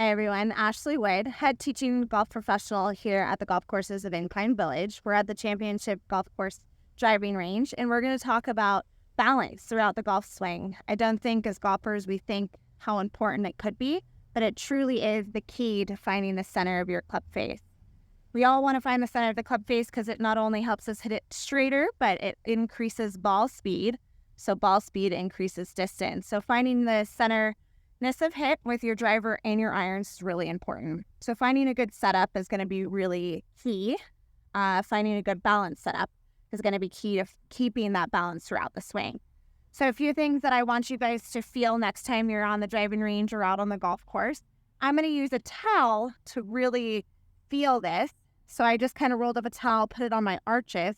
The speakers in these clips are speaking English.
Hi everyone, Ashley Wood, head teaching golf professional here at the golf courses of Incline Village. We're at the championship golf course driving range, and we're going to talk about balance throughout the golf swing. I don't think as golfers we think how important it could be, but it truly is the key to finding the center of your club face. We all want to find the center of the club face because it not only helps us hit it straighter, but it increases ball speed. So ball speed increases distance. So finding the centerness of hit with your driver and your irons is really important. So finding a good setup is going to be really key. Finding a good balance setup is going to be key to keeping that balance throughout the swing. So a few things that I want you guys to feel next time you're on the driving range or out on the golf course. I'm going to use a towel to really feel this. So I just kind of rolled up a towel, put it on my arches.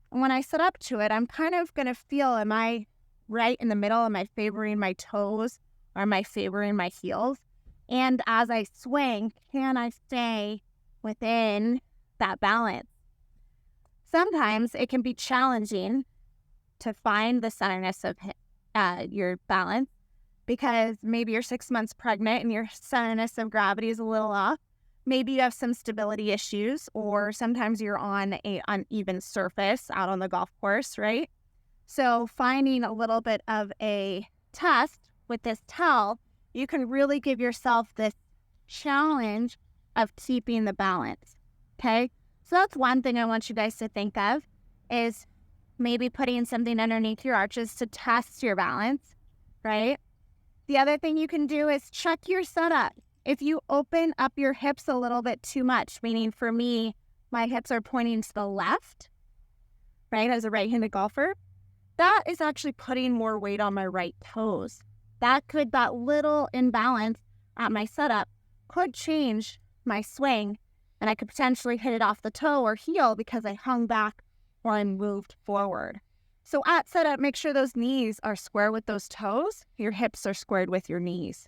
And when I set up to it, I'm kind of going to feel, am I right in the middle? Am I favoring my toes? Or am I favoring my heels? And as I swing, can I stay within that balance? Sometimes it can be challenging to find the centerness of your balance because maybe you're 6 months pregnant and your centerness of gravity is a little off. Maybe you have some stability issues, or sometimes you're on an uneven surface out on the golf course, right? So finding a little bit of a test with this towel, you can really give yourself this challenge of keeping the balance, okay? So that's one thing I want you guys to think of is maybe putting something underneath your arches to test your balance, right? The other thing you can do is check your setup. If you open up your hips a little bit too much, meaning for me, my hips are pointing to the left, right, as a right-handed golfer, that is actually putting more weight on my right toes. That little imbalance at my setup could change my swing, and I could potentially hit it off the toe or heel because I hung back or I moved forward. So at setup, make sure those knees are square with those toes. Your hips are squared with your knees.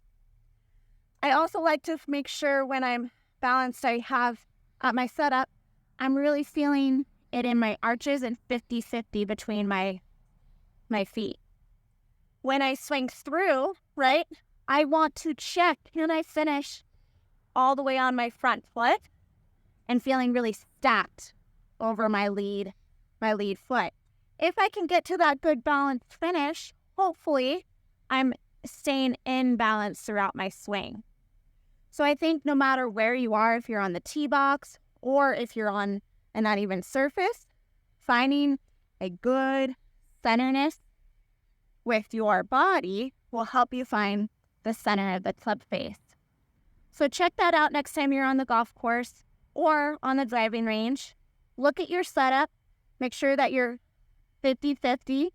I also like to make sure when I'm balanced, I have at my setup, I'm really feeling it in my arches and 50-50 between my feet. When I swing through, right, I want to check, can I finish all the way on my front foot and feeling really stacked over my lead foot. If I can get to that good balanced finish, hopefully I'm staying in balance throughout my swing. So I think no matter where you are, if you're on the tee box or if you're on an uneven surface, finding a good centerness with your body will help you find the center of the club face. So check that out next time you're on the golf course or on the driving range. Look at your setup. Make sure that you're 50-50.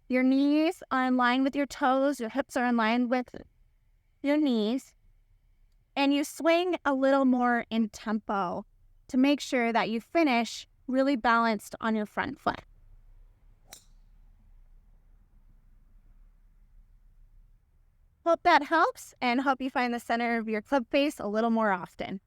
Your knees are in line with your toes. Your hips are in line with your knees. And you swing a little more in tempo to make sure that you finish really balanced on your front foot. Hope that helps, and hope you find the center of your club face a little more often.